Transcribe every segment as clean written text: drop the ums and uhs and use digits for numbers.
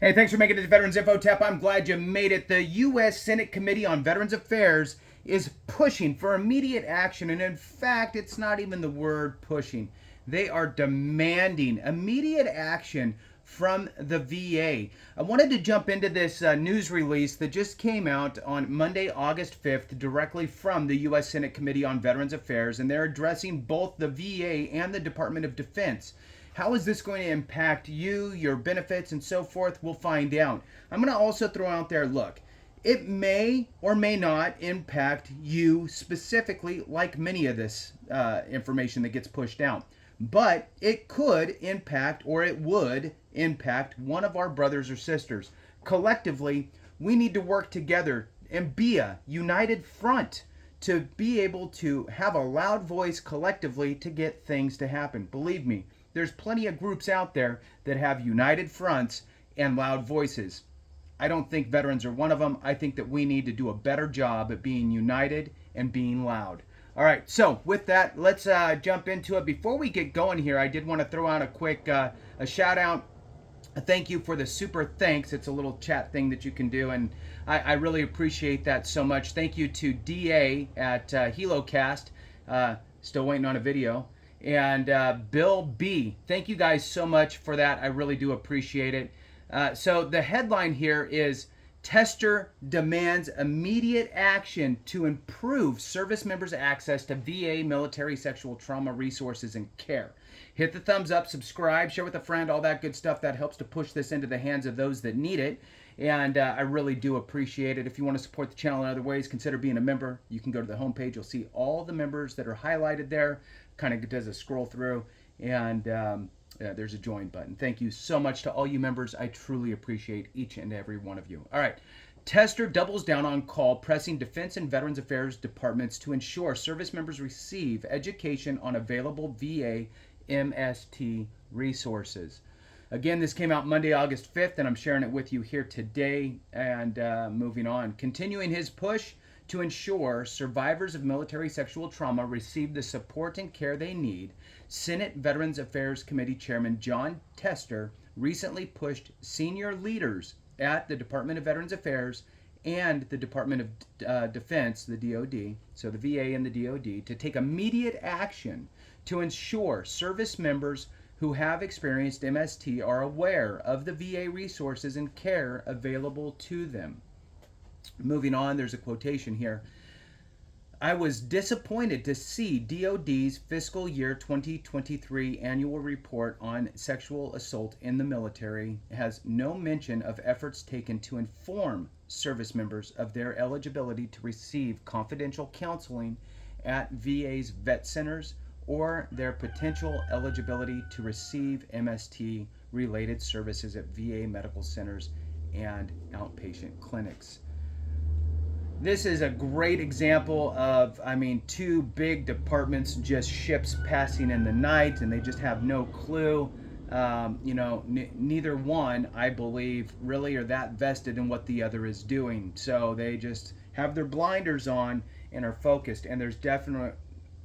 Hey, thanks for making it to Veterans Info Tap. I'm glad you made it. The U.S. Senate Committee on Veterans Affairs is pushing for immediate action. And in fact, it's not even the word pushing. They are demanding immediate action from the VA. I wanted to jump into this news release that just came out on Monday, August 5th, directly from the U.S. Senate Committee on Veterans Affairs. And they're addressing both the VA and the Department of Defense. How is this going to impact you, your benefits, and so forth? We'll find out. I'm going to also throw out there, look, it may or may not impact you specifically, like many of this information that gets pushed out. But it could impact, or it would impact, one of our brothers or sisters. Collectively, we need to work together and be a united front to be able to have a loud voice collectively to get things to happen. Believe me, there's plenty of groups out there that have united fronts and loud voices. I don't think veterans are one of them. I think that we need to do a better job at being united and being loud. All right, so with that, let's jump into it. Before we get going here, I did want to throw out a quick a shout out. A thank you for the super thanks. It's a little chat thing that you can do, and I really appreciate that so much. Thank you to DA at HeloCast. Still waiting on a video. And Bill B. Thank you guys so much for that. I really do appreciate it. So the headline here is Tester demands immediate action to improve service members' access to VA military sexual trauma resources and care. Hit the thumbs up, subscribe, share with a friend, all that good stuff. That helps to push this into the hands of those that need it. And I really do appreciate it. If you want to support the channel in other ways, consider being a member. You can go to the homepage. You'll see all the members that are highlighted there. Kind of does a scroll through, and there's a join button. Thank you so much to all you members. I truly appreciate each and every one of you. All right. Tester doubles down on call, pressing Defense and Veterans Affairs departments to ensure service members receive education on available VA MST resources. Again, this came out Monday, August 5th, and I'm sharing it with you here today. And moving on. Continuing his push to ensure survivors of military sexual trauma receive the support and care they need, Senate Veterans Affairs Committee Chairman Sen Tester recently pushed senior leaders at the Department of Veterans Affairs and the Department of Defense, the DOD, so the VA and the DOD, to take immediate action to ensure service members who have experienced MST are aware of the VA resources and care available to them. Moving on, there's a quotation here. I was disappointed to see DOD's fiscal year 2023 annual report on sexual assault in the military has no mention of efforts taken to inform service members of their eligibility to receive confidential counseling at VA's vet centers or their potential eligibility to receive MST related services at VA medical centers and outpatient clinics. This is a great example of, two big departments, just ships passing in the night, and they just have no clue. Neither one, I believe, really are that vested in what the other is doing. So they just have their blinders on and are focused. And there's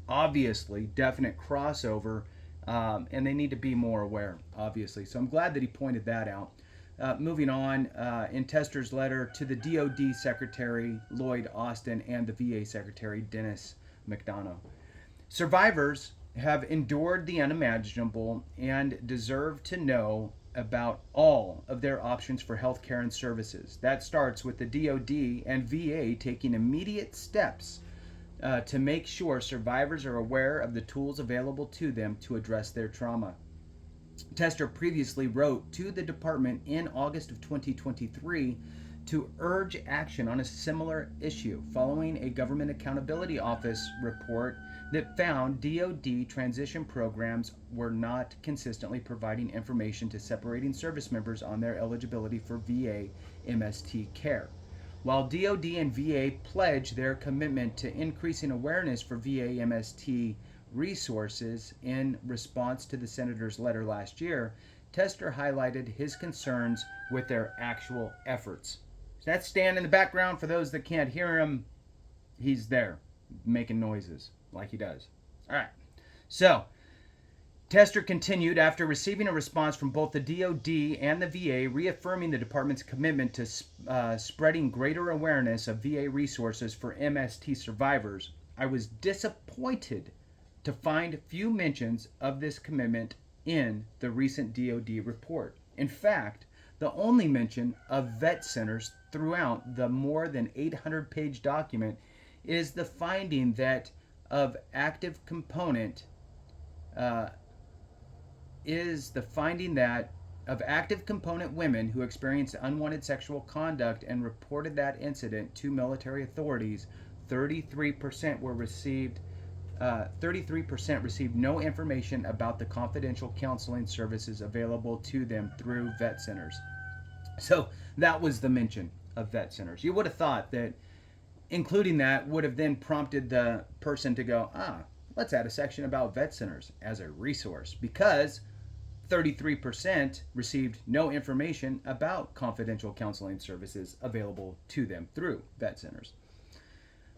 obviously definite crossover, and they need to be more aware, obviously. So I'm glad that he pointed that out. Moving on, in Tester's letter to the DOD Secretary Lloyd Austin and the VA Secretary Dennis McDonough. Survivors have endured the unimaginable and deserve to know about all of their options for health care and services. That starts with the DOD and VA taking immediate steps to make sure survivors are aware of the tools available to them to address their trauma. Tester previously wrote to the department in August of 2023 to urge action on a similar issue following a Government Accountability Office report that found DOD transition programs were not consistently providing information to separating service members on their eligibility for VA MST care. While DOD and VA pledged their commitment to increasing awareness for VA MST resources in response to the senator's letter last year, Tester highlighted his concerns with their actual efforts. So that's Stan in the background. For those that can't hear him, he's there making noises like he does. All right. So Tester continued after receiving a response from both the DOD and the VA reaffirming the department's commitment to spreading greater awareness of VA resources for MST survivors. I was disappointed to find few mentions of this commitment in the recent DOD report. In fact, the only mention of vet centers throughout the more than 800-page document is the finding that of active component women who experienced unwanted sexual conduct and reported that incident to military authorities, 33% received no information about the confidential counseling services available to them through vet centers. So that was the mention of vet centers. You would have thought that including that would have then prompted the person to go, let's add a section about vet centers as a resource, because 33% received no information about confidential counseling services available to them through vet centers.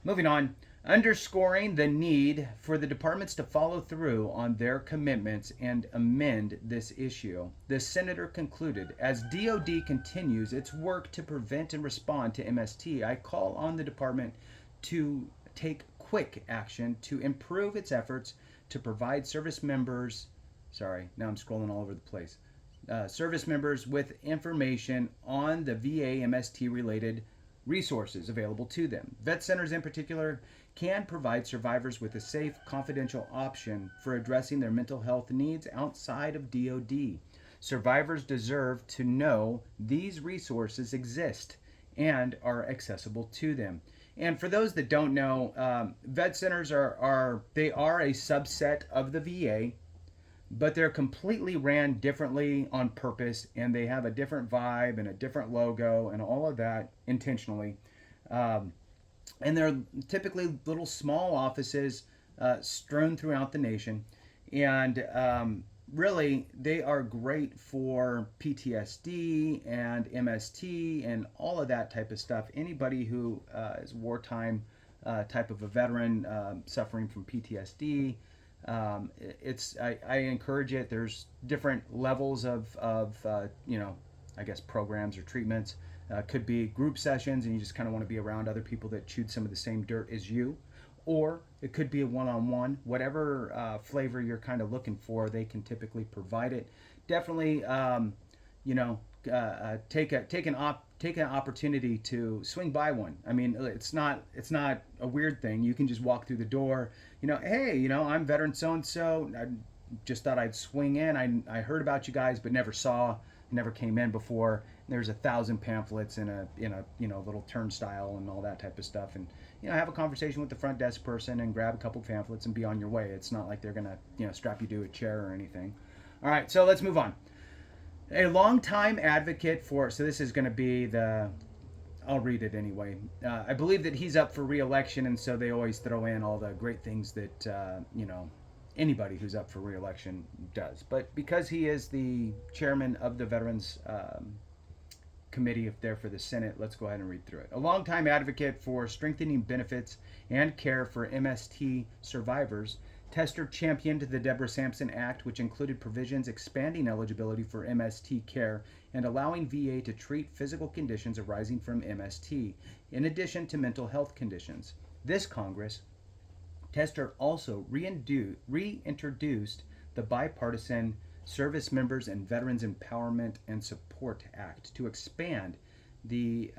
Moving on, underscoring the need for the departments to follow through on their commitments and amend this issue, the senator concluded, as DOD continues its work to prevent and respond to MST, I call on the department to take quick action to improve its efforts to provide service members with information on the VA MST related resources available to them. Vet centers in particular can provide survivors with a safe, confidential option for addressing their mental health needs outside of DOD. Survivors deserve to know these resources exist and are accessible to them. And for those that don't know, vet centers are a subset of the VA, but they're completely ran differently on purpose, and they have a different vibe and a different logo and all of that intentionally. And they're typically little small offices strewn throughout the nation. And really, they are great for PTSD and MST and all of that type of stuff. Anybody who is wartime type of a veteran suffering from PTSD, I encourage it. There's different levels of programs or treatments. Could be group sessions and you just kind of want to be around other people that chewed some of the same dirt as you, or it could be a one-on-one. Whatever flavor you're kind of looking for, they can typically provide it. Definitely, take an opportunity to swing by one. I mean, it's not a weird thing. You can just walk through the door. Hey, I'm veteran so and so. I just thought I'd swing in. I heard about you guys, but never came in before. There's 1,000 pamphlets in a little turnstile and all that type of stuff, and have a conversation with the front desk person and grab a couple pamphlets and be on your way. It's not like they're gonna strap you to a chair or anything. All right, so let's move on. A longtime advocate for, so this is going to be I'll read it anyway. I believe that he's up for re-election, and so they always throw in all the great things that anybody who's up for re-election does. But because he is the chairman of the Veterans Committee there for the Senate, let's go ahead and read through it. A longtime advocate for strengthening benefits and care for MST survivors, Tester championed the Deborah Sampson Act, which included provisions expanding eligibility for MST care and allowing VA to treat physical conditions arising from MST, in addition to mental health conditions. This Congress, Tester also reintroduced the bipartisan Service Members and Veterans Empowerment and Support Act to expand the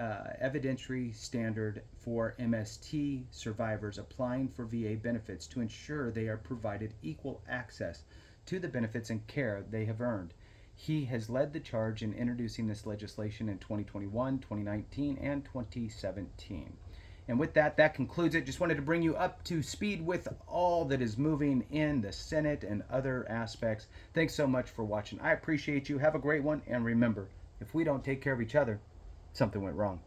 evidentiary standard for MST survivors applying for VA benefits to ensure they are provided equal access to the benefits and care they have earned. He has led the charge in introducing this legislation in 2021, 2019, and 2017. And with that concludes it. Just wanted to bring you up to speed with all that is moving in the Senate and other aspects. Thanks so much for watching. I appreciate you. Have a great one. And remember, if we don't take care of each other, something went wrong.